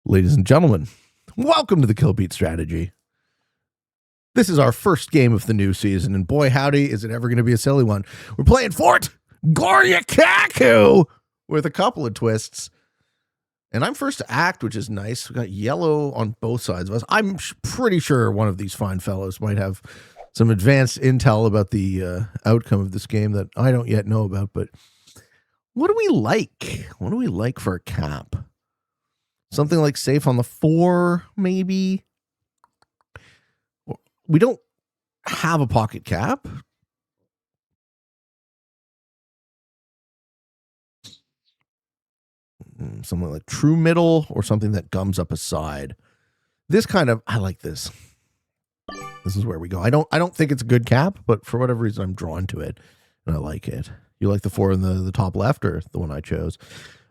Ladies and gentlemen, welcome to the Kill Beat Strategy. This is our first game of the new season, and boy howdy, is it ever going to be a silly one. We're playing Fort Goryokaku with a couple of twists. And I'm first to act, which is nice. We've got yellow on both sides of us. I'm pretty sure one of these fine fellows might have some advanced intel about the outcome of this game that I don't yet know about. But what do we like? What do we like for a cap? Something like safe on the 4, maybe? We don't have a pocket cap. Something like true middle or something that gums up a side. This kind of, I like this. This is where we go. I don't think it's a good cap, but for whatever reason, I'm drawn to it and I like it. You like the 4 in the top left or the one I chose?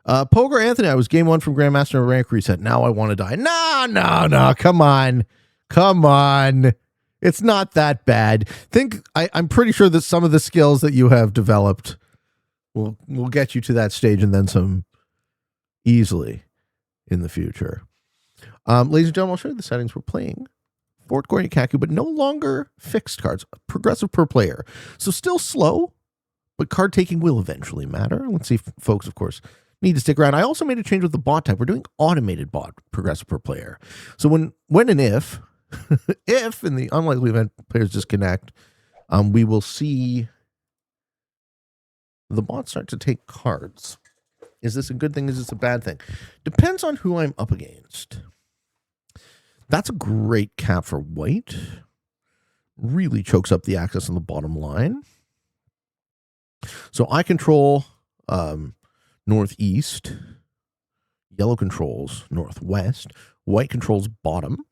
Poker Anthony, I was game 1 from Grandmaster and rank reset. Now I want to die. No. Come on. It's not that bad. I'm pretty sure that some of the skills that you have developed will get you to that stage and then some easily in the future. Ladies and gentlemen, I'll show you the settings. We're playing Fort Goryokaku, but no longer fixed cards. Progressive per player. So still slow, but card taking will eventually matter. Let's see if folks, of course, need to stick around. I also made a change with the bot type. We're doing automated bot progressive per player. So when and if in the unlikely event players disconnect, we will see the bot start to take cards. Is this a good thing? Is this a bad thing? Depends on who I'm up against. That's a great cap for white. Really chokes up the access on the bottom line. So I control northeast. Yellow controls northwest. White controls bottom.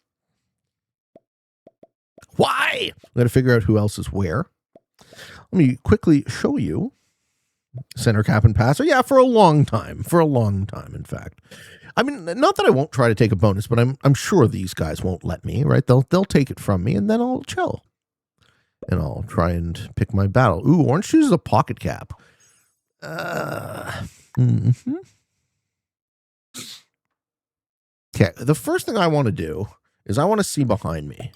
Why? I'm going to figure out who else is where. Let me quickly show you. Center cap and passer. Yeah, for a long time, in fact. I mean, not that I won't try to take a bonus, but I'm sure these guys won't let me, right? They'll take it from me, and then I'll chill. And I'll try and pick my battle. Ooh, orange shoes is a pocket cap. Okay, the first thing I want to do is I want to see behind me.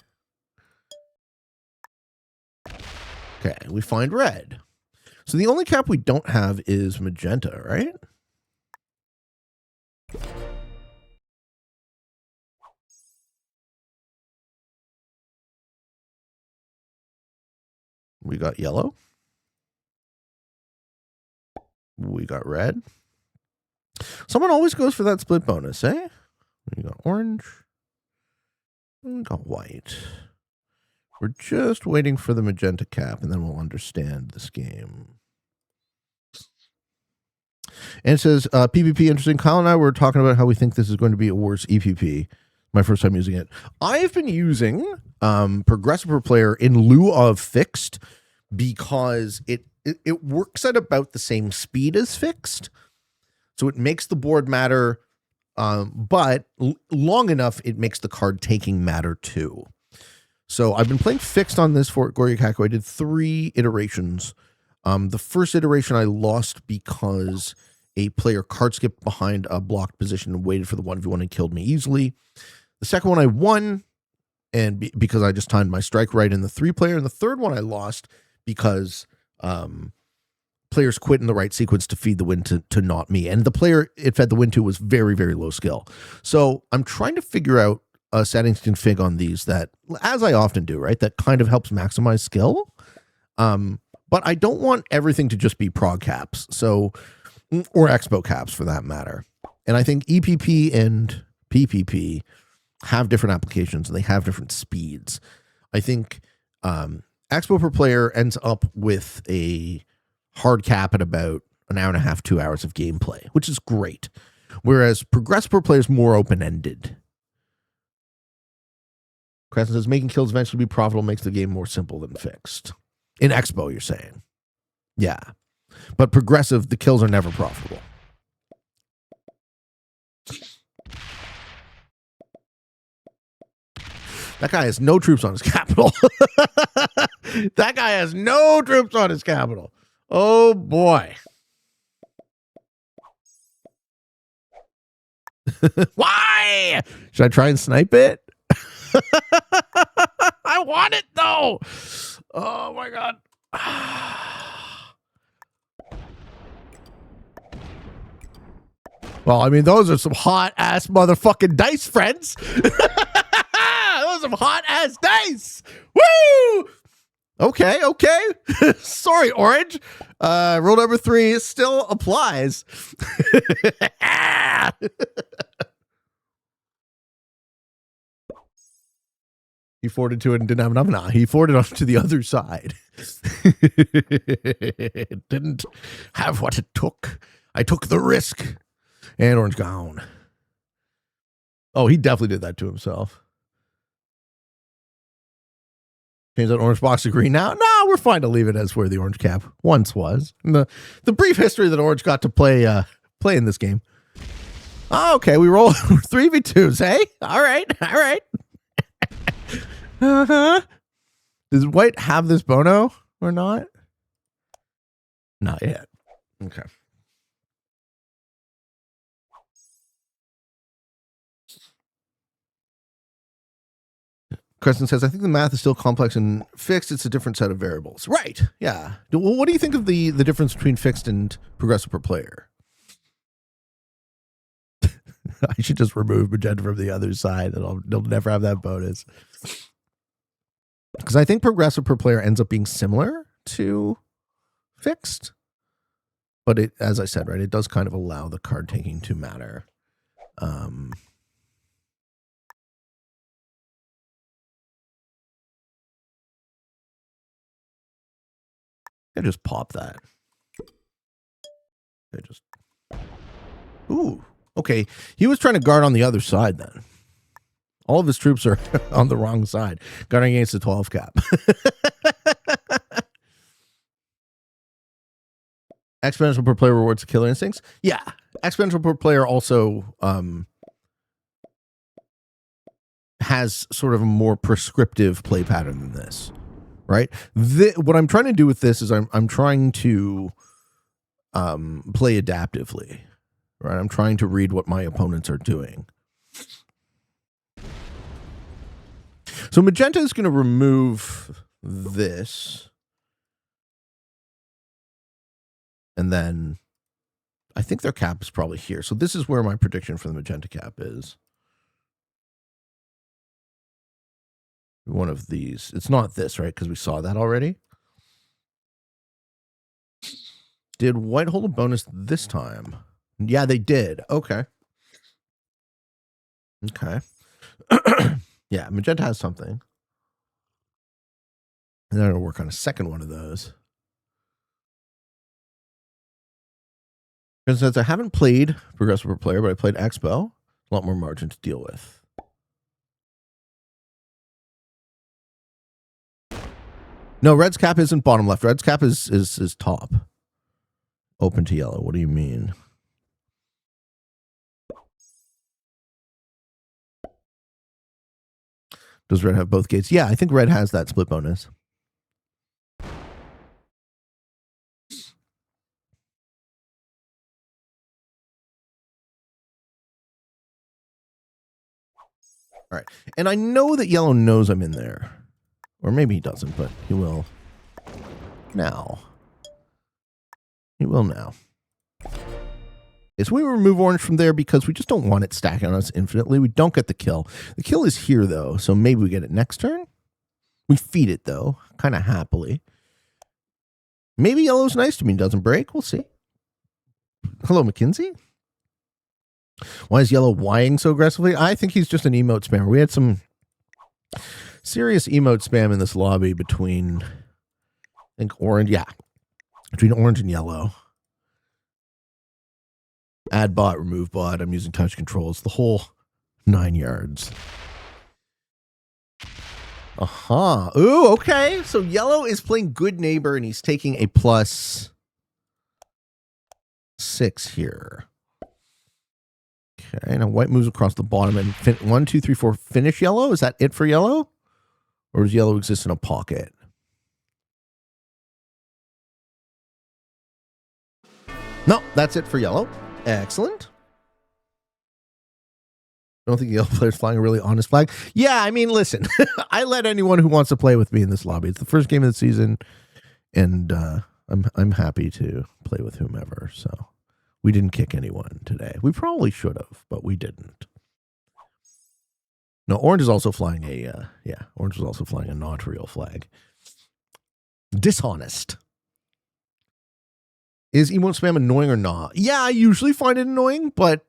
Okay, we find red. So the only cap we don't have is magenta, right? We got yellow. We got red. Someone always goes for that split bonus, eh? We got orange. We got white. We're just waiting for the magenta cap, and then we'll understand this game. And it says, PvP interesting. Kyle and I were talking about how we think this is going to be a worse EPP. My first time using it. I've been using progressive per player in lieu of fixed because it works at about the same speed as fixed. So it makes the board matter, but long enough, it makes the card taking matter too. So I've been playing fixed on this Fort Goryokaku. I did 3 iterations. The first iteration I lost because a player card skipped behind a blocked position and waited for the 1v1 and killed me easily. The second one I won and because I just timed my strike right in the 3-player. And the third one I lost because players quit in the right sequence to feed the win to not me. And the player it fed the win to was very, very low skill. So I'm trying to figure out a settings config on these that, as I often do, right, that kind of helps maximize skill. But I don't want everything to just be prog caps, so, or expo caps for that matter. And I think EPP and PPP have different applications and they have different speeds. I think expo per player ends up with a hard cap at about an hour and a half, 2 hours of gameplay, which is great. Whereas progressive per player is more open-ended. Crescent says, making kills eventually be profitable makes the game more simple than fixed. In Expo, you're saying. Yeah. But progressive, the kills are never profitable. That guy has no troops on his capital. That guy has no troops on his capital. Oh, boy. Why? Should I try and snipe it? I want it though. Oh my god. Well, I mean, those are some hot ass motherfucking dice, friends. Those are some hot ass dice. Woo! Okay. Sorry, Orange. Rule number 3 still applies. He forwarded to it and didn't have enough. Nah, he forwarded off to the other side. It didn't have what it took. I took the risk. And Orange gone. Oh, he definitely did that to himself. Change that orange box to green now? No, we're fine to leave it as where the orange cap once was. And the brief history that Orange got to play in this game. Oh, okay, we roll 3v2s, hey? All right. Uh-huh. Does White have this Bono or not? Not yet. Okay. Crescent says, I think the math is still complex and fixed. It's a different set of variables. Right. Yeah. Well, what do you think of the difference between fixed and progressive per player? I should just remove magenta from the other side. They'll never have that bonus. Because I think progressive per player ends up being similar to fixed. But it, as I said, right, it does kind of allow the card taking to matter. I just pop that. I just. Ooh. Okay. He was trying to guard on the other side then. All of his troops are on the wrong side, guarding against the 12 cap. Exponential per player rewards killer instincts. Yeah. Exponential per player also has sort of a more prescriptive play pattern than this. Right. What I'm trying to do with this is I'm trying to play adaptively. Right. I'm trying to read what my opponents are doing. So magenta is going to remove this. And then I think their cap is probably here. So this is where my prediction for the magenta cap is. One of these. It's not this, right? Because we saw that already. Did White hold a bonus this time? Yeah, they did. Okay. Yeah, magenta has something. And then I'm going to work on a second one of those. Because since I haven't played progressive per player, but I played Expo, a lot more margin to deal with. No, red's cap isn't bottom left. Red's cap is top. Open to yellow. What do you mean? Does red have both gates? Yeah, I think red has that split bonus. All right. And I know that yellow knows I'm in there. Or maybe he doesn't, but he will now. He will now. So we remove orange from there because we just don't want it stacking on us infinitely. We don't get the kill. The kill is here, though, so maybe we get it next turn. We feed it, though, kind of happily. Maybe yellow's nice to me and doesn't break. We'll see. Hello, McKinsey. Why is yellow Ying so aggressively? I think he's just an emote spammer. We had some serious emote spam in this lobby between, I think, orange. Yeah, between orange and yellow. Add bot, remove bot. I'm using touch controls. The whole 9 yards. Aha. Ooh, okay. So yellow is playing good neighbor and he's taking a +6 here. Okay. Now white moves across the bottom and 1, 2, 3, 4 finish yellow. Is that it for yellow? Or does yellow exist in a pocket? No, that's it for yellow. Excellent. I don't think the yellow player's flying a really honest flag. Yeah, I mean, listen, I let anyone who wants to play with me in this lobby. It's the first game of the season, and I'm happy to play with whomever. So we didn't kick anyone today. We probably should have, but we didn't. No, orange is also flying orange is also flying a not real flag. Dishonest. Is emote spam annoying or not? Yeah, I usually find it annoying, but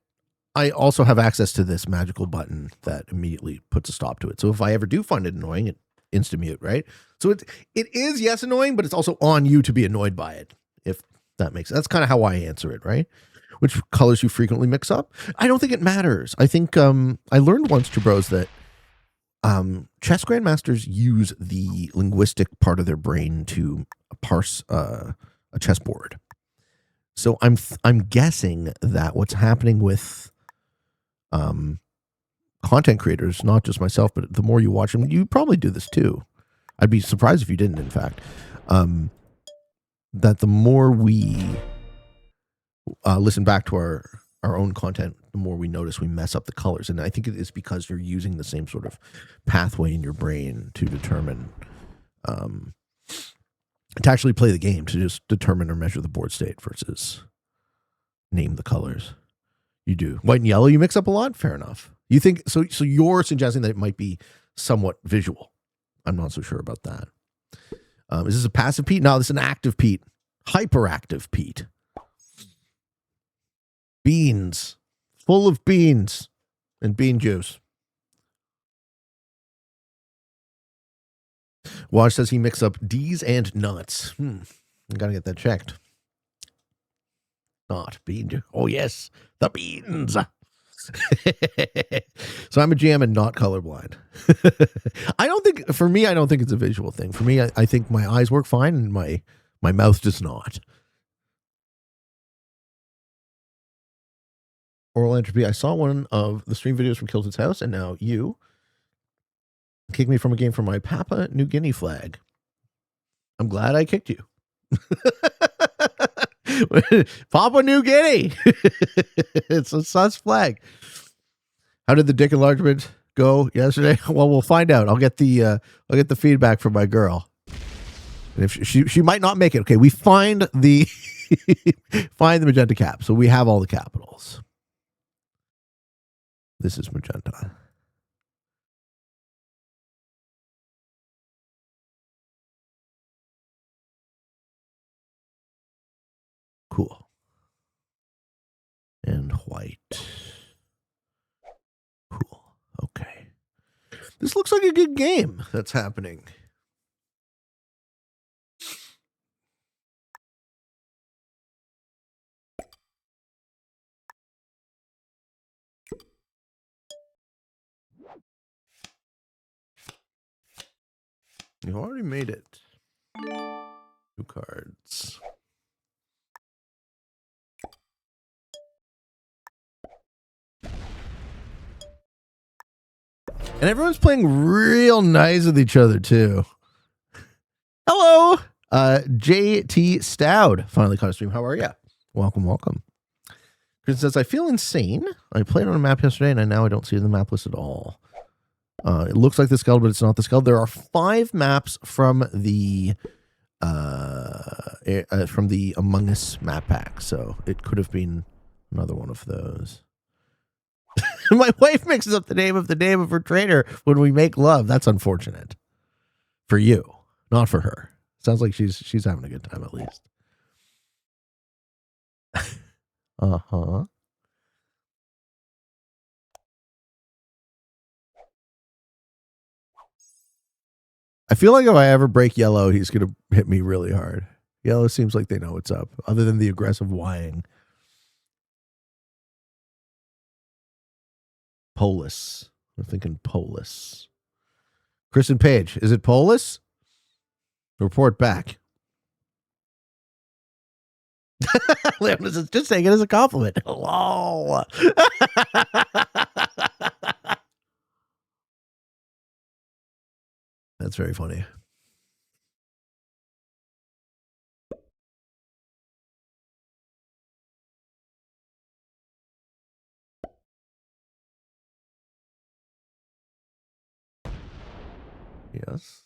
I also have access to this magical button that immediately puts a stop to it. So if I ever do find it annoying, it insta mute, right? So it is, yes, annoying, but it's also on you to be annoyed by it, if that makes sense. That's kind of how I answer it, right? Which colors you frequently mix up? I don't think it matters. I think I learned once, Bros, that chess grandmasters use the linguistic part of their brain to parse a chessboard. So I'm guessing that what's happening with content creators, not just myself, but the more you watch them, you probably do this too. I'd be surprised if you didn't, in fact. That the more we listen back to our own content, the more we notice we mess up the colors. And I think it is because you're using the same sort of pathway in your brain to determine, to actually play the game, to just determine or measure the board state versus name the colors. You do. White and yellow you mix up a lot? Fair enough. You think, so you're suggesting that it might be somewhat visual. I'm not so sure about that. Is this a passive Pete? No, this is an active Pete. Hyperactive Pete. Beans. Full of beans and bean juice. Wash says he mixed up D's and nuts. I gotta get that checked. Not bean juice. Oh, yes. The beans. So I'm a GM and not colorblind. I don't think it's a visual thing. For me, I think my eyes work fine and my mouth does not. Oral entropy. I saw one of the stream videos from Kilted's house, and now you kicked me from a game for my Papua New Guinea flag. I'm glad I kicked you. Papua New Guinea. It's a sus flag. How did the dick enlargement go yesterday? Well, we'll find out. I'll get the feedback from my girl. And if she might not make it, okay, we find the find the magenta cap. So we have all the capitals. This is magenta. Cool. And white. Cool. Okay. This looks like a good game that's happening. You've already made it. 2 cards. And everyone's playing real nice with each other, too. Hello! JT Stout finally caught a stream. How are you? Welcome, welcome. Chris says, I feel insane. I played on a map yesterday, and now I don't see it in the map list at all. It looks like the Skeld, but it's not the Skeld. There are 5 maps from the Among Us map pack, so it could have been another one of those. My wife mixes up the name of her trader when we make love. That's unfortunate. For you, not for her. Sounds like she's having a good time at least. Uh-huh. I feel like if I ever break yellow, he's going to hit me really hard. Yellow seems like they know what's up, other than the aggressive whining. Polis. I'm thinking Polis. Kristen Page, is it Polis? Report back. Leon is just saying it as a compliment. Hello. That's very funny. Yes.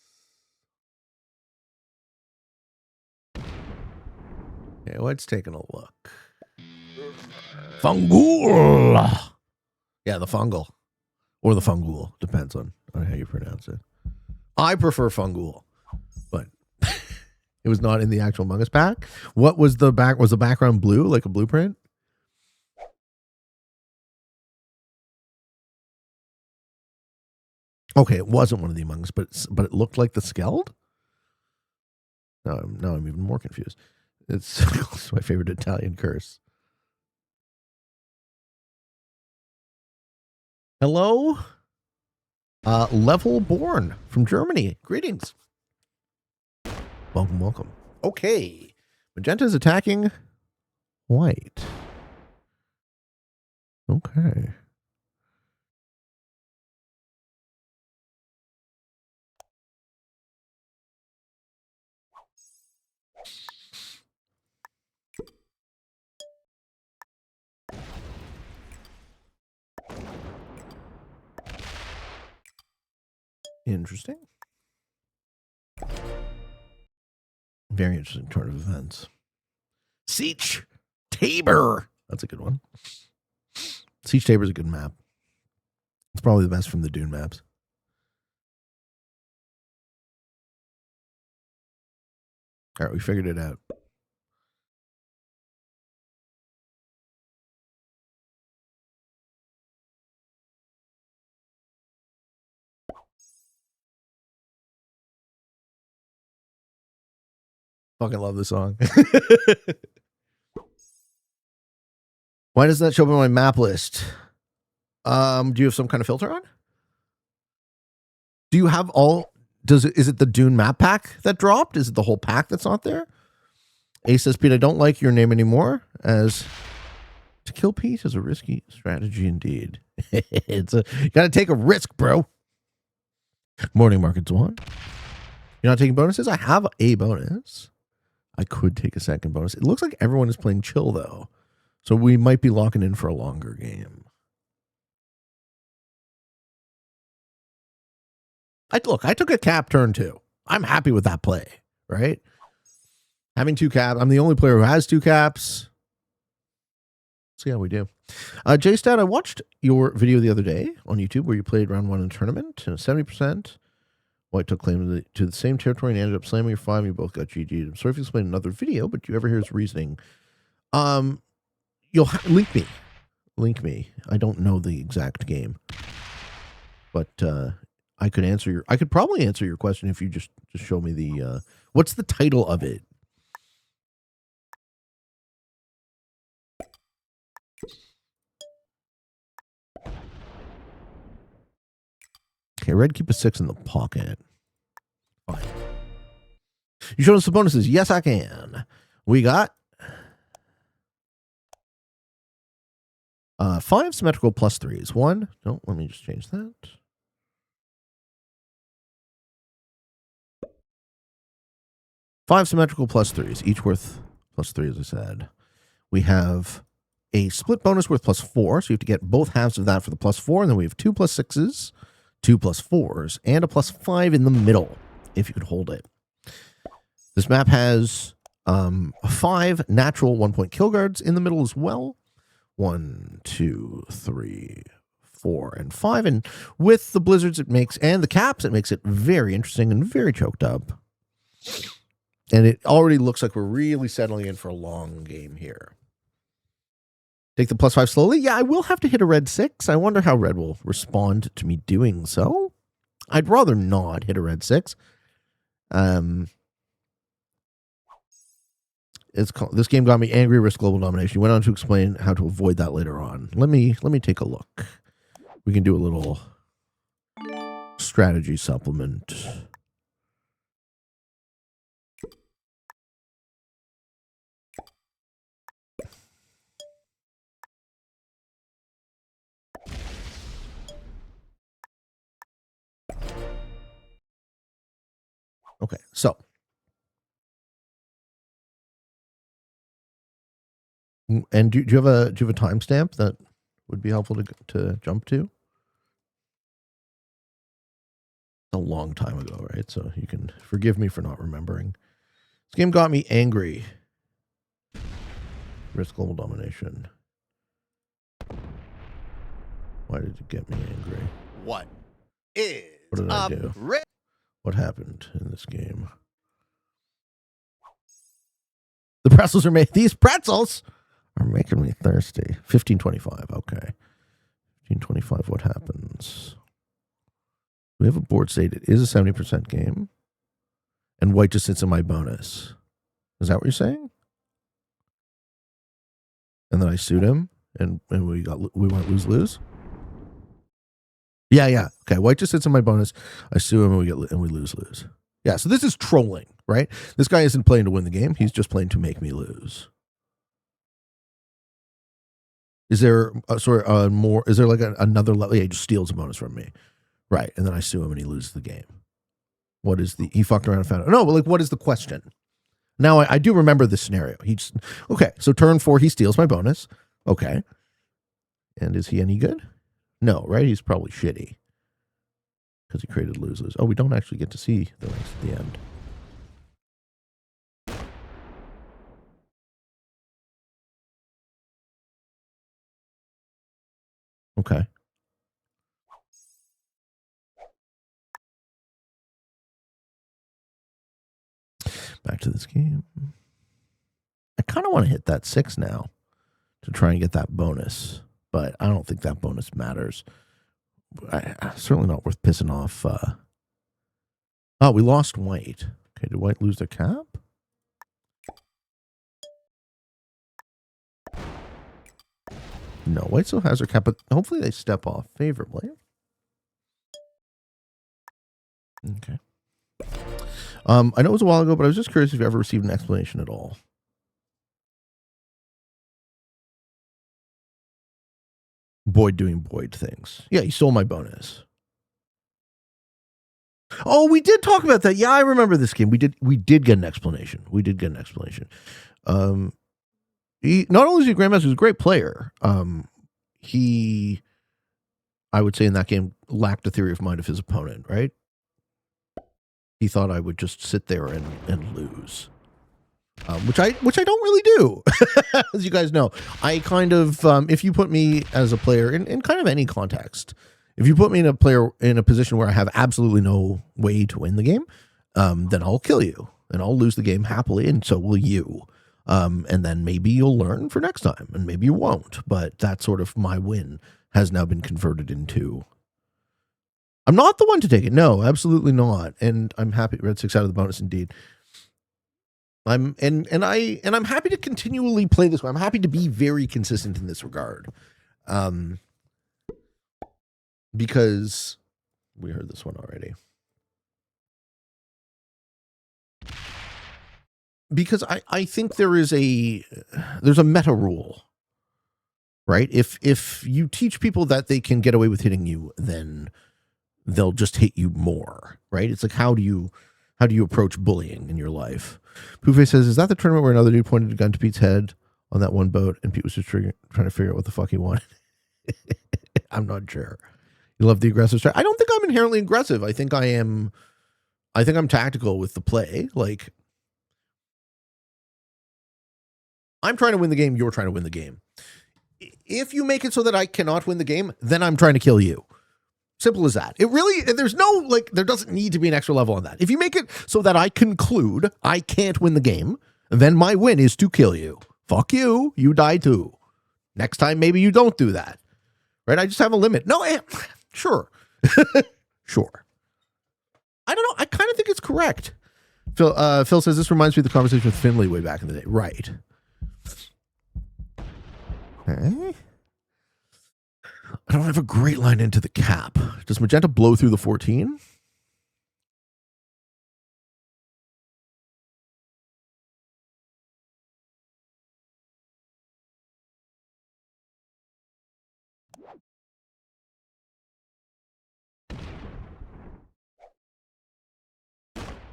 Okay, let's take a look. Fungal. Yeah, the fungal. Or the fungul. Depends on how you pronounce it. I prefer fungul, but it was not in the actual Among Us pack. What was the back? Was the background blue, like a blueprint? Okay, it wasn't one of the Among Us, but it looked like the Skeld. Now I'm even more confused. It's my favorite Italian curse. Hello, Level Born from Germany. Greetings. Welcome. Okay, magenta is attacking white. Okay. Interesting. Very interesting turn of events. Siege Tabor. That's a good one. Siege Tabor is a good map. It's probably the best from the Dune maps. All right, we figured it out. Fucking love this song. Why does that show up on my map list? Do you have some kind of filter on? Do you have all? Is it the Dune map pack that dropped? Is it the whole pack that's not there? Ace says, Pete, I don't like your name anymore. As to kill Pete is a risky strategy indeed. You gotta take a risk, bro. Morning Market Swan. You're not taking bonuses? I have a bonus. I could take a second bonus. It looks like everyone is playing chill though. So we might be locking in for a longer game. I took a cap turn too. I'm happy with that play, right? Having 2 caps. I'm the only player who has 2 caps. See how we do. J-Stat, I watched your video the other day on YouTube where you played round 1 in a tournament and 70%. White took claim to the same territory and ended up slamming your 5 and you both got GG'd. I'm sorry if you explained another video, but do you ever hear his reasoning? You'll link me. I don't know the exact game, but I could probably answer your question if you just show me the what's the title of it? Okay, red, keep a 6 in the pocket. Fine. You showed us the bonuses. Yes, I can. We got 5 symmetrical plus 3s. 1. No, let me just change that. Five symmetrical plus 3s, each worth plus 3, as I said. We have a split bonus worth plus 4, so you have to get both halves of that for the plus 4, and then we have 2 plus 6s, 2 plus 4s, and a plus 5 in the middle, if you could hold it. This map has 5 natural 1-point kill guards in the middle as well. 1, 2, 3, 4, and 5. And with the blizzards it makes, and the caps, it makes it very interesting and very choked up. And it already looks like we're really settling in for a long game here. Take the plus 5 slowly. Yeah, I will have to hit a red 6. I wonder how red will respond to me doing so. I'd rather not hit a red 6. This game got me angry. Risk global domination. You went on to explain how to avoid that later on. Let me take a look. We can do a little strategy supplement. Okay, so and do you have a timestamp that would be helpful to jump to? a long time ago, right? So you can forgive me for not remembering. This game got me angry. Risk global domination. Why did it get me angry? What did I do? What happened in this game? The pretzels are made. These pretzels are making me thirsty. 1525. Okay. 1525. What happens? We have a board state. It is a 70% game. And white just sits in my bonus. Is that what you're saying? And then I sued him, and we went lose. Yeah. Okay, white just sits in my bonus. I sue him, and we lose. Yeah. So this is trolling, right? This guy isn't playing to win the game. He's just playing to make me lose. Is there more? Is there like another level? Yeah, he just steals a bonus from me, right? And then I sue him, and he loses the game. What is he fucked around and found out? No, but like, what is the question? Now I do remember this scenario. Okay. So turn 4, he steals my bonus. Okay. And is he any good? No, right? He's probably shitty because he created lose-lose. Oh, we don't actually get to see the ranks at the end. Okay. Back to this game. I kind of want to hit that 6 now to try and get that bonus, but I don't think that bonus matters. Certainly not worth pissing off. Oh, we lost white. Okay, did white lose their cap? No, white still has their cap, but hopefully they step off favorably. Okay. I know it was a while ago, but I was just curious if you ever received an explanation at all. Boyd doing Boyd things. Yeah, he stole my bonus. Oh, we did talk about that. Yeah, I remember this game. We did get an explanation. He not only is he a grandmaster, he's a great player. He, I would say in that game, lacked a theory of mind of his opponent, right? He thought I would just sit there and lose. Which I don't really do, as you guys know. I kind of, if you put me as a player in kind of any context, if you put me in a position where I have absolutely no way to win the game, then I'll kill you and I'll lose the game happily, and so will you. And then maybe you'll learn for next time, and maybe you won't. But that sort of my win has now been converted into. I'm not the one to take it. No, absolutely not. And I'm happy. Red 6 out of the bonus, indeed. I'm happy to continually play this way. I'm happy to be very consistent in this regard, because we heard this one already. Because I think there's a meta rule, right? If you teach people that they can get away with hitting you, then they'll just hit you more, right? It's like, how do you approach bullying in your life? Poofy says, is that the tournament where another dude pointed a gun to Pete's head on that one boat and Pete was just trying to figure out what the fuck he wanted? I'm not sure. You love the aggressive style. I don't think I'm inherently aggressive. I think I'm tactical with the play. Like, I'm trying to win the game, you're trying to win the game. If you make it so that I cannot win the game, then I'm trying to kill you. Simple as that. It really, there's no, like, there doesn't need to be an extra level on that. If you make it so that I conclude I can't win the game, then my win is to kill you. Fuck you. You die too. Next time, maybe you don't do that. Right? I just have a limit. No, sure. Sure. I don't know. I kind of think it's correct. Phil says, this reminds me of the conversation with Finley way back in the day. Right. Okay. I don't have a great line into the cap. Does Magenta blow through the 14?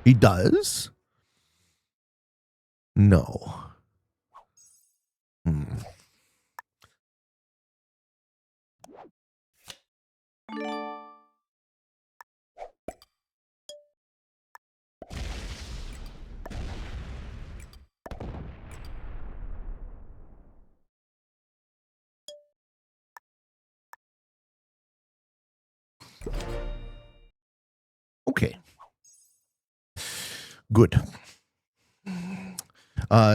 He does? No. Okay. Good.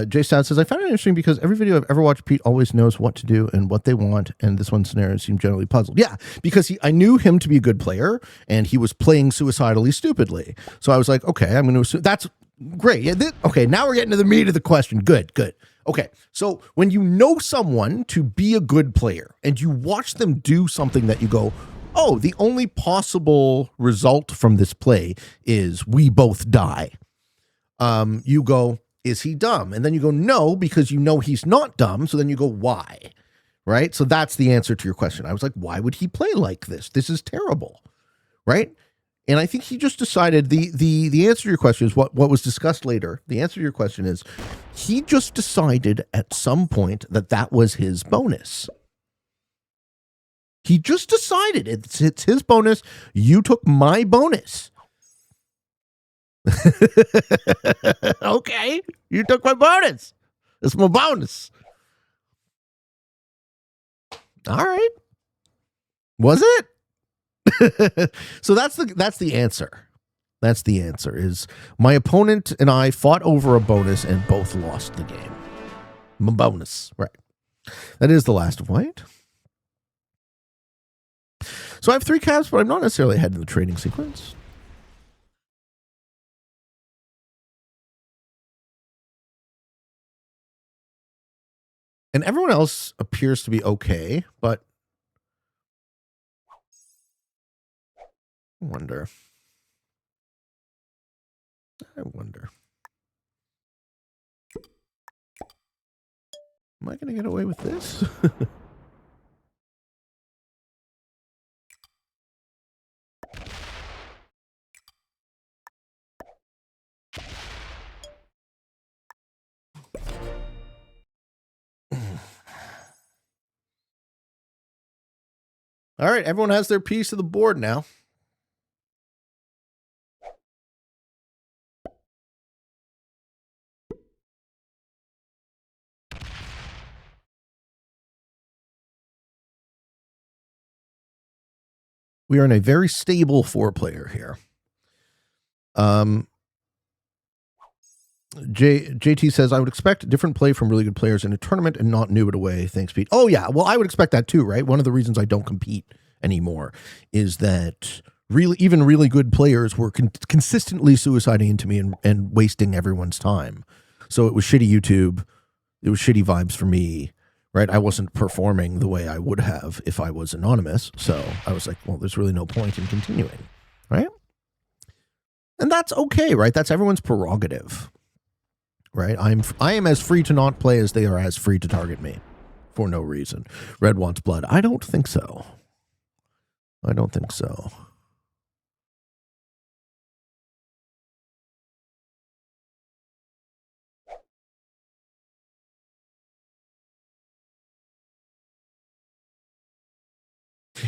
Jay Stout says, I found it interesting because every video I've ever watched, Pete always knows what to do and what they want, and this one scenario seemed generally puzzled. Yeah, because I knew him to be a good player, and he was playing suicidally stupidly. So I was like, okay, I'm going to assume that's great. Yeah, okay, now we're getting to the meat of the question. Good. Okay, so when you know someone to be a good player, and you watch them do something that you go, oh, the only possible result from this play is we both die. You go, is he dumb? And then you go, no, because you know he's not dumb. So then you go, why? Right? So that's the answer to your question. I was like, why would he play like this? This is terrible. Right? And I think he just decided the answer to your question is what was discussed later. The answer to your question is he just decided at some point that was his bonus. He just decided it's his bonus. You took my bonus. Okay, you took my bonus. It's my bonus. All right. Was it? So that's the answer. That's the answer. Is my opponent and I fought over a bonus and both lost the game. My bonus, right? That is the last of white. So I have 3 caps, but I'm not necessarily ahead in the trading sequence. And everyone else appears to be okay, but I wonder. Am I going to get away with this? All right, everyone has their piece of the board now. We are in a very stable 4-player here. JT says, I would expect different play from really good players in a tournament and not new it away. Thanks, Pete. Oh, yeah. Well, I would expect that too, right? One of the reasons I don't compete anymore is that even really good players were consistently suiciding into me and wasting everyone's time. So it was shitty YouTube. It was shitty vibes for me, right? I wasn't performing the way I would have if I was anonymous. So I was like, well, there's really no point in continuing, right? And that's okay, right? That's everyone's prerogative. Right, I am as free to not play as they are as free to target me for no reason. Red wants blood. I don't think so.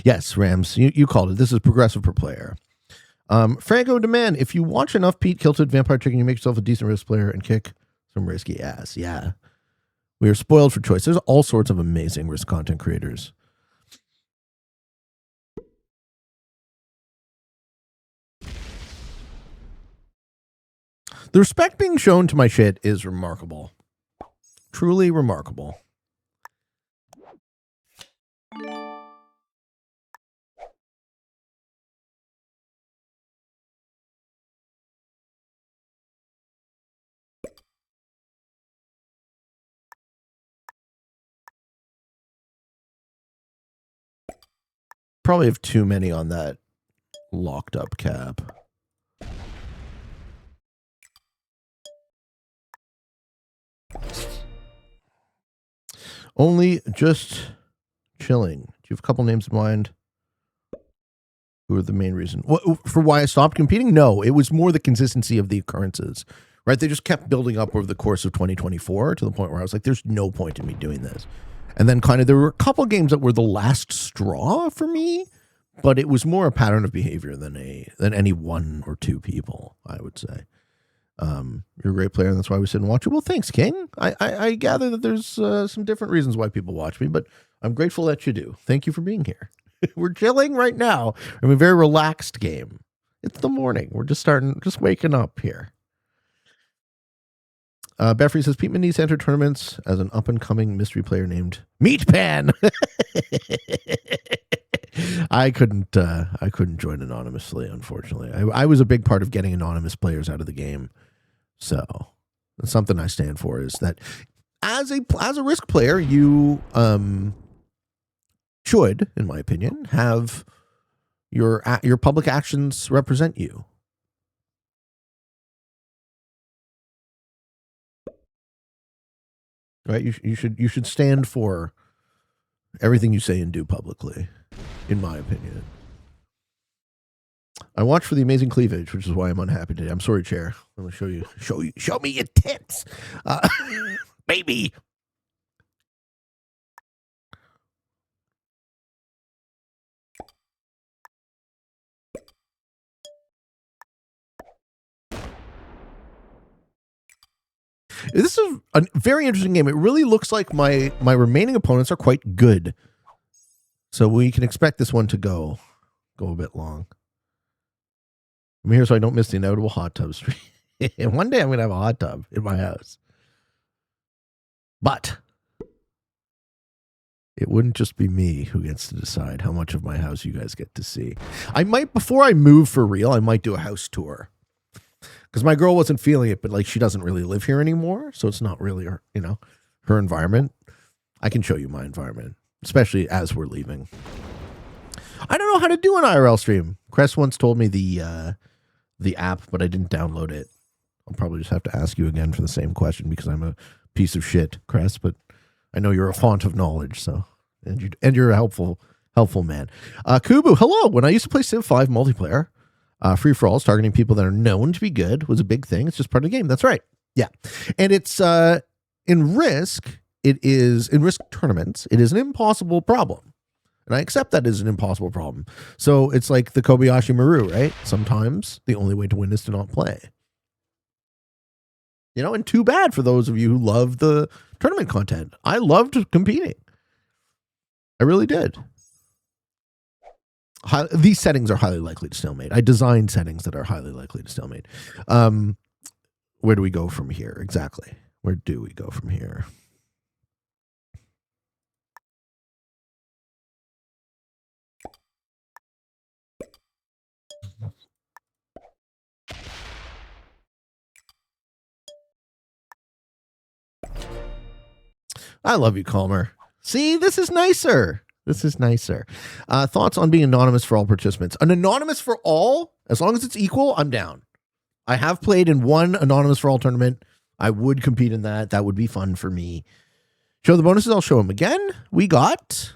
Yes, Rams, you called it. This is progressive per player. Franco Demand, if you watch enough Pete Kilted Vampire Chicken, you make yourself a decent risk player and kick some risky ass. Yeah. We are spoiled for choice. There's all sorts of amazing risk content creators. The respect being shown to my shit is remarkable. Truly remarkable. Probably have too many on that locked up cap. Only just chilling. Do you have a couple names in mind? Who are the main reason? For why I stopped competing? No, it was more the consistency of the occurrences, right? They just kept building up over the course of 2024 to the point where I was like, there's no point in me doing this. And then kind of there were a couple games that were the last straw for me, but it was more a pattern of behavior than any 1 or 2 people, I would say. You're a great player, and that's why we sit and watch you. Well, thanks, King. I gather that there's some different reasons why people watch me, but I'm grateful that you do. Thank you for being here. We're chilling right now. I'm a very relaxed game. It's the morning. We're just waking up here. Beffrey says Pete needs to enter tournaments as an up-and-coming mystery player named Meat Pan. I couldn't join anonymously, unfortunately. I was a big part of getting anonymous players out of the game. So that's something I stand for, is that as a Risk player, you should, in my opinion, have your public actions represent you. Right? You should stand for everything you say and do publicly, in my opinion. I watched for the amazing cleavage, which is why I'm unhappy today. I'm sorry, Chair. I'm going to show me your tits, baby. This is a very interesting game. It really looks like my remaining opponents are quite good, so we can expect this one to go a bit long. I'm here so I don't miss the inevitable hot tub stream. And one day I'm going to have a hot tub in my house. But it wouldn't just be me who gets to decide how much of my house you guys get to see. I might, before I move for real, I might do a house tour. Because my girl wasn't feeling it, but like she doesn't really live here anymore. So it's not really her, her environment. I can show you my environment, especially as we're leaving. I don't know how to do an IRL stream. Cress once told me the app, but I didn't download it. I'll probably just have to ask you again for the same question because I'm a piece of shit, Cress, but I know you're a font of knowledge, so and you're a helpful man. Kubu, hello. When I used to play Civ 5 multiplayer, free for alls targeting people that are known to be good was a big thing. It's just part of the game. That's right. Yeah. And it's in Risk, in Risk tournaments, it is an impossible problem. And I accept that is an impossible problem. So it's like the Kobayashi Maru, right? Sometimes the only way to win is to not play. And too bad for those of you who love the tournament content. I loved competing. I really did. These settings are highly likely to stalemate. I designed settings that are highly likely to stalemate. Where do we go from here? Exactly. Where do we go from here? I love you, Calmer. See, this is nicer. This is nicer. Thoughts on being anonymous for all participants? An anonymous for all, as long as it's equal, I'm down. I have played in one anonymous for all tournament. I would compete in that. That would be fun for me. Show the bonuses. I'll show them again. We got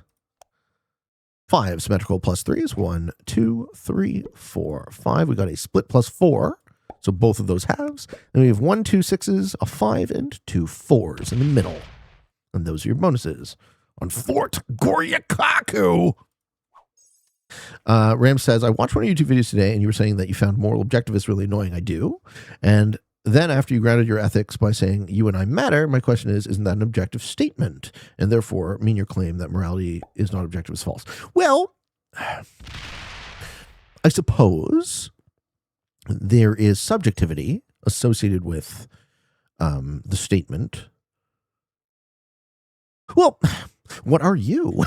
5 symmetrical +3s. 1, 2, 3, 4, 5. We got a split +4. So both of those halves. Then we have 1, 2 6s, a 5, and 2 4s in the middle. And those are your bonuses. On Fort Goryokaku. Ram says, I watched one of your YouTube videos today and you were saying that you found moral objectivists really annoying. I do. And then after you grounded your ethics by saying you and I matter, my question is, isn't that an objective statement? And therefore mean your claim that morality is not objective is false? Well, I suppose there is subjectivity associated with the statement. Well, what are you?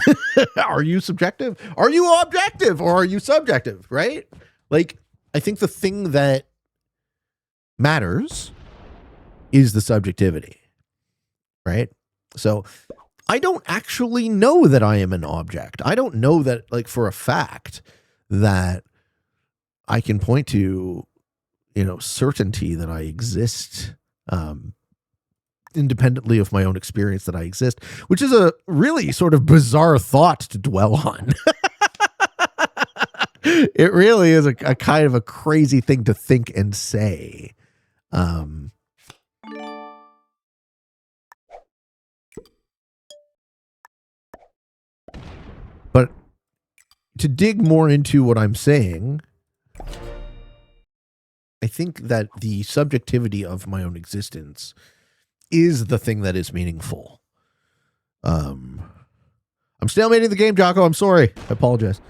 Are you subjective? Are you objective? Or are you subjective, right? Like, I think the thing that matters is the subjectivity, right? So I don't actually know that I am an object. I don't know that, like, for a fact that I can point to, certainty that I exist, independently of my own experience that I exist, which is a really sort of bizarre thought to dwell on. It really is a kind of a crazy thing to think and say. But to dig more into what I'm saying, I think that the subjectivity of my own existence is the thing that is meaningful. I'm stalemating the game, Jocko. I'm sorry. I apologize.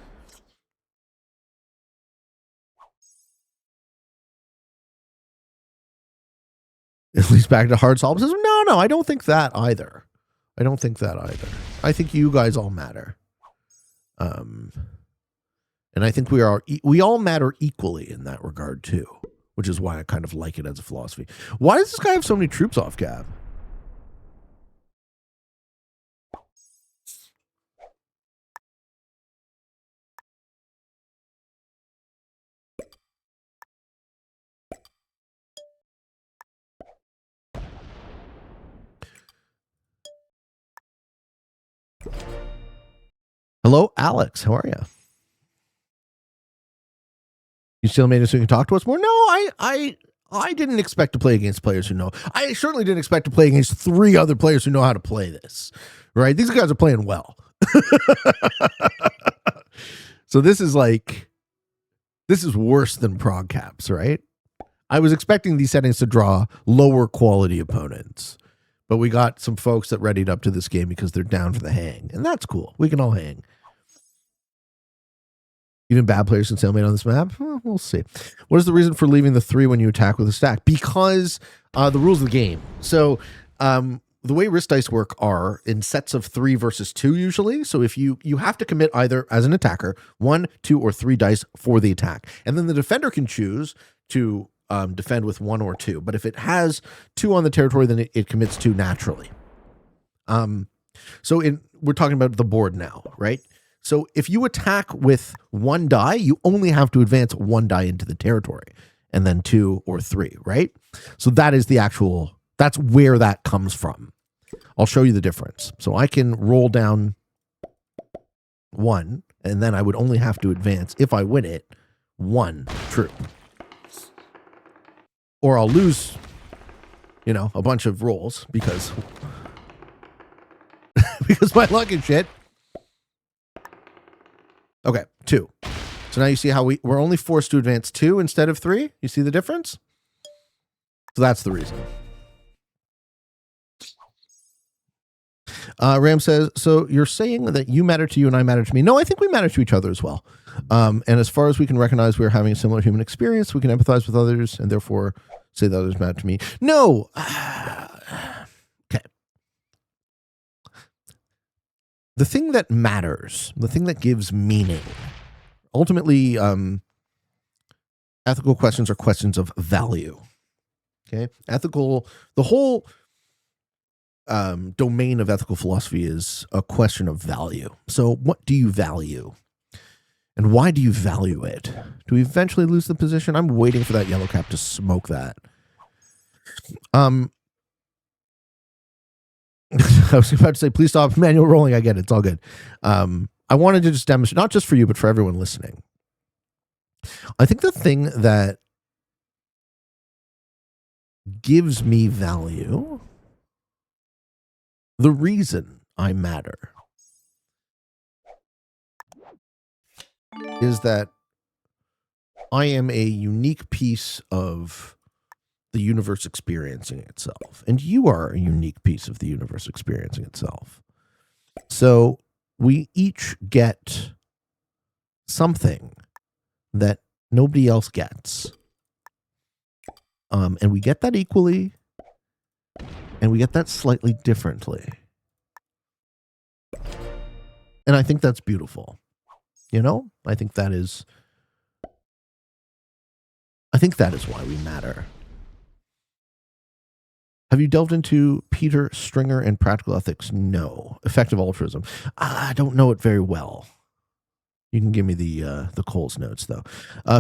At least back to hard solipsism. No, I don't think that either. I think you guys all matter. And I think we all matter equally in that regard too, which is why I kind of like it as a philosophy. Why does this guy have so many troops off Gab? Hello, Alex. How are you? You still made it so you can talk to us more? No, I didn't expect to play against players who know. I certainly didn't expect to play against 3 other players who know how to play this. Right? These guys are playing well. So this is worse than prog caps, right? I was expecting these settings to draw lower quality opponents, but we got some folks that readied up to this game because they're down for the hang, and that's cool. We can all hang. Even bad players can stalemate on this map? Well, we'll see. What is the reason for leaving the 3 when you attack with a stack? Because the rules of the game. So the way wrist dice work are in sets of 3 versus 2 usually. So if you have to commit either as an attacker 1, 2, or 3 dice for the attack, and then the defender can choose to defend with 1 or 2. But if it has 2 on the territory, then it commits 2 naturally. So we're talking about the board now, right? So if you attack with 1 die, you only have to advance 1 die into the territory, and then 2 or 3, right? So that is that's where that comes from. I'll show you the difference. So I can roll down 1, and then I would only have to advance, if I win it, 1 troop. Or I'll lose, a bunch of rolls because my luck and shit. Okay, 2. So now you see how we're only forced to advance 2 instead of 3. You see the difference? So that's the reason. Ram says, so you're saying that you matter to you and I matter to me. No, I think we matter to each other as well. And as far as we can recognize we're having a similar human experience, we can empathize with others and therefore say that others matter to me. No. Okay. The thing that matters, the thing that gives meaning, ultimately, ethical questions are questions of value. Okay? The whole domain of ethical philosophy is a question of value. So what do you value? And why do you value it? Do we eventually lose the position? I'm waiting for that yellow cap to smoke that. I was about to say, please stop manual rolling. I get it. It's all good. I wanted to just demonstrate, not just for you, but for everyone listening. I think the thing that gives me value, the reason I matter, is that I am a unique piece of the universe experiencing itself. And you are a unique piece of the universe experiencing itself. So we each get something that nobody else gets. And we get that equally, and we get that slightly differently. And I think that's beautiful. I think that is why we matter. Have you delved into Peter Stringer and practical ethics? No. Effective altruism. I don't know it very well. You can give me the Coles notes though.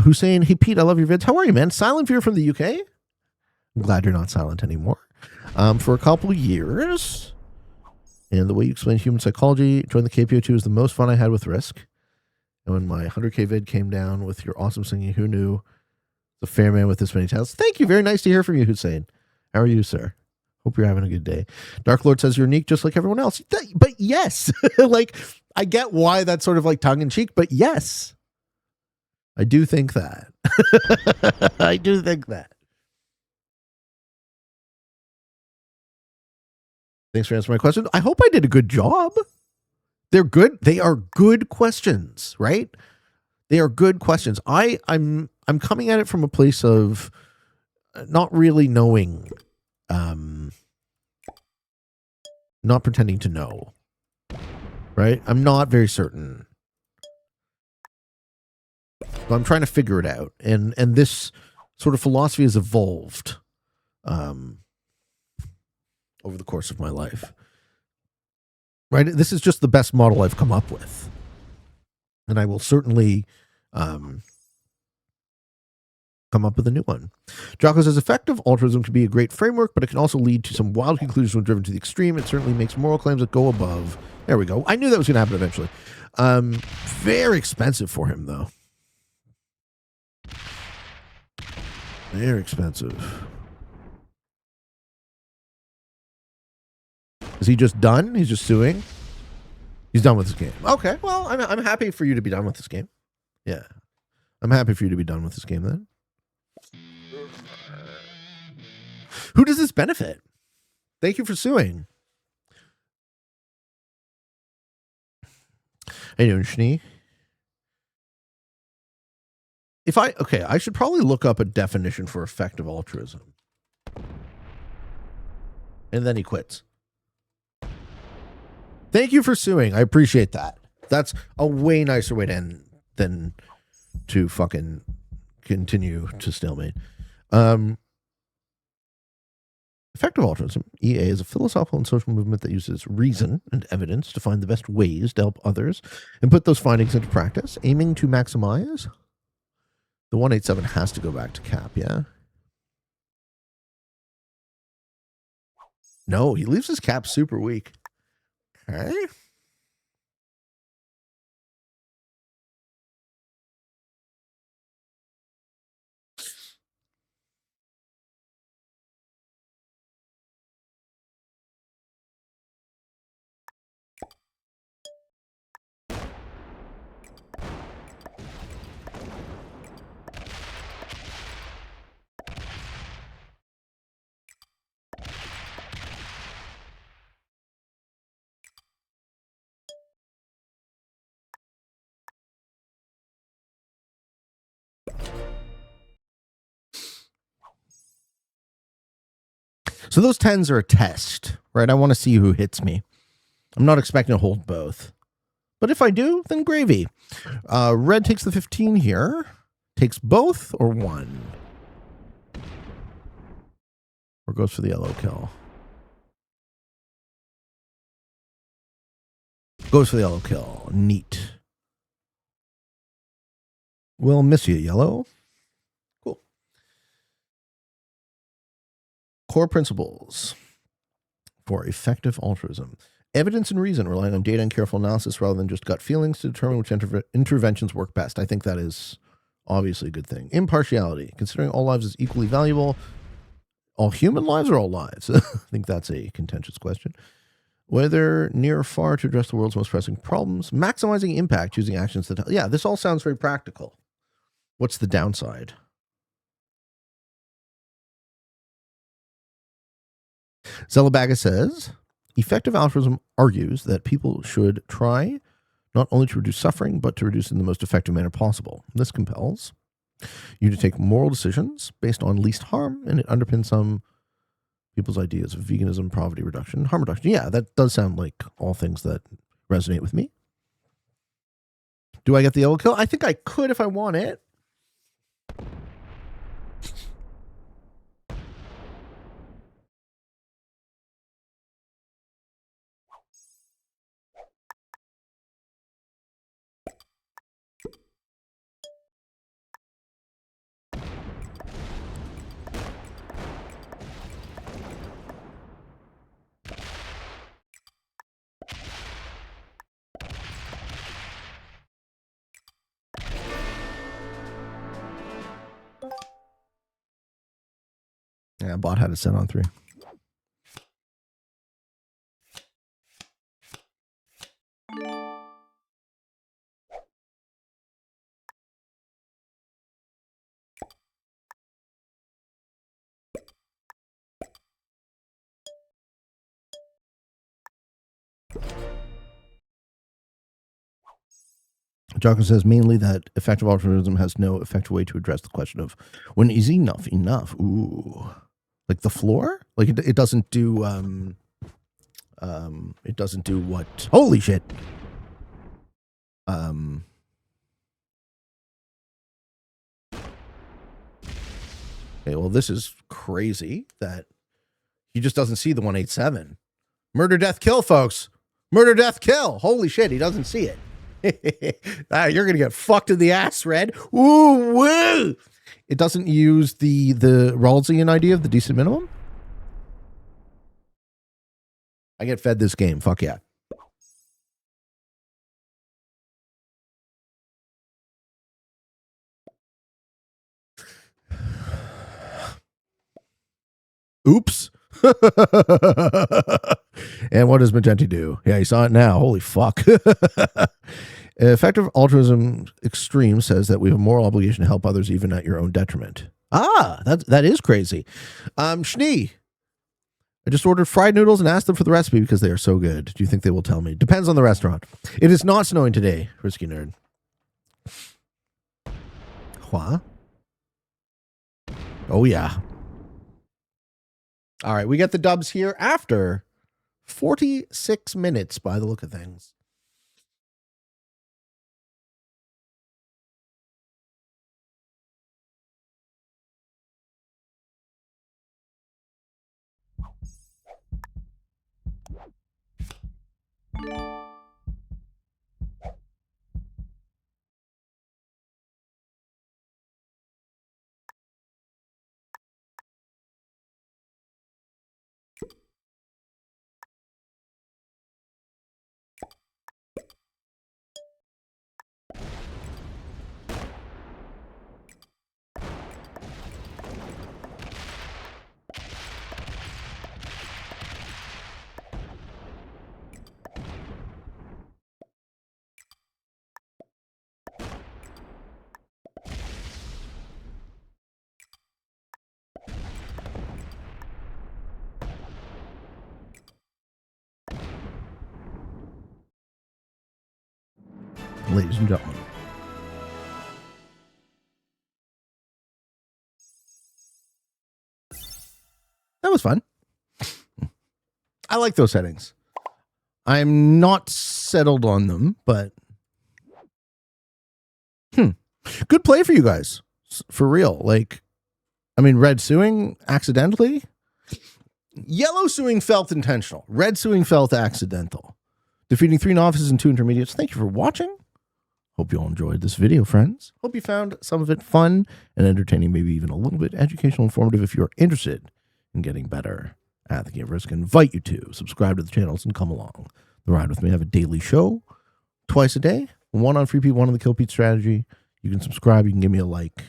Hussein, hey Pete, I love your vids. How are you, man? Silent viewer from the UK. I'm glad you're not silent anymore. For a couple years, and the way you explain human psychology, join the KPO2 is the most fun I had with Risk. And when my 100K vid came down with your awesome singing, who knew? The fair man with this many talents. Thank you. Very nice to hear from you, Hussein. How are you, sir? Hope you're having a good day. Dark Lord says you're unique just like everyone else. But yes, I get why that's sort of like tongue in cheek, but yes, I do think that. I do think that. Thanks for answering my question. I hope I did a good job. They're good. They are good questions, right? They are good questions. I'm coming at it from a place of not really knowing not pretending to know. Right? I'm not very certain. So I'm trying to figure it out. And this sort of philosophy has evolved over the course of my life. Right? This is just the best model I've come up with. And I will certainly come up with a new one. Jocko says, effective altruism can be a great framework, but it can also lead to some wild conclusions when driven to the extreme. It certainly makes moral claims that go above. There we go. I knew that was going to happen eventually. Very expensive for him, though. Very expensive. Is he just done? He's just suing? He's done with this game. Okay, well, I'm happy for you to be done with this game. Yeah. I'm happy for you to be done with this game then. Who does this benefit? Thank you for suing. How you doing, Schnee? I should probably look up a definition for effective altruism. And then he quits. Thank you for suing. I appreciate that. That's a way nicer way to end than to fucking continue to stalemate. Effective altruism, EA, is a philosophical and social movement that uses reason and evidence to find the best ways to help others and put those findings into practice, aiming to maximize. The 187 has to go back to Cap, yeah? No, he leaves his Cap super weak. Okay. So those 10s are a test, right? I want to see who hits me. I'm not expecting to hold both. But if I do, then gravy. Red takes the 15 here. Takes both or one? Or goes for the yellow kill? Goes for the yellow kill. Neat. We'll miss you, yellow. Cool. Core principles for effective altruism. Evidence and reason, relying on data and careful analysis rather than just gut feelings to determine which interventions work best. I think that is obviously a good thing. Impartiality, considering all lives as equally valuable. All human lives or all lives? I think that's a contentious question. Whether near or far to address the world's most pressing problems. Maximizing impact, choosing actions that... Yeah, this all sounds very practical. What's the downside? Zelabaga says, effective altruism argues that people should try not only to reduce suffering, but to reduce it in the most effective manner possible. This compels you to take moral decisions based on least harm, and it underpins some people's ideas of veganism, poverty reduction, harm reduction. Yeah, that does sound like all things that resonate with me. Do I get the yellow kill? I think I could if I want it. Yeah, bot had it set on 3. Jocko says mainly that effective altruism has no effective way to address the question of when is enough enough? Ooh. Like the floor? Like it doesn't do it doesn't do what? Holy shit. Okay, well, this is crazy that he just doesn't see the 187. Murder, death, kill, folks. Murder, death, kill. Holy shit, he doesn't see it. You're gonna get fucked in the ass, Red. Ooh, woo! It doesn't use the Rawlsian idea of the decent minimum. I get fed this game. Fuck yeah. Oops. And what does Magenti do? Yeah, you saw it now. Holy fuck. Effective altruism extreme says that we have a moral obligation to help others even at your own detriment. Ah, that is crazy. Schnee. I just ordered fried noodles and asked them for the recipe because they are so good. Do you think they will tell me? Depends on the restaurant. It is not snowing today, Risky Nerd. What? Oh, yeah. All right, we get the dubs here after 46 minutes by the look of things. Ladies and gentlemen. That was fun. I like those settings. I'm not settled on them, but good play for you guys. For real. Like, I mean, red suing accidentally. Yellow suing felt intentional. Red suing felt accidental. Defeating 3 novices and 2 intermediates. Thank you for watching. Hope you all enjoyed this video, friends. Hope you found some of it fun and entertaining, maybe even a little bit educational, informative. If you're interested in getting better at the game of Risk, I invite you to subscribe to the channels and come along the ride with me. I have a daily show twice a day, one on Free Pete, one on the Kill Pete strategy. You can subscribe. You can give me a like. You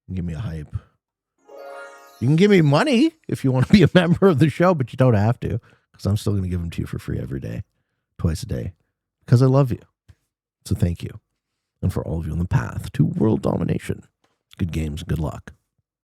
can give me a hype. You can give me money if you want to be a member of the show, but you don't have to, because I'm still going to give them to you for free every day, twice a day, because I love you. So thank you. And for all of you on the path to world domination, good games, good luck.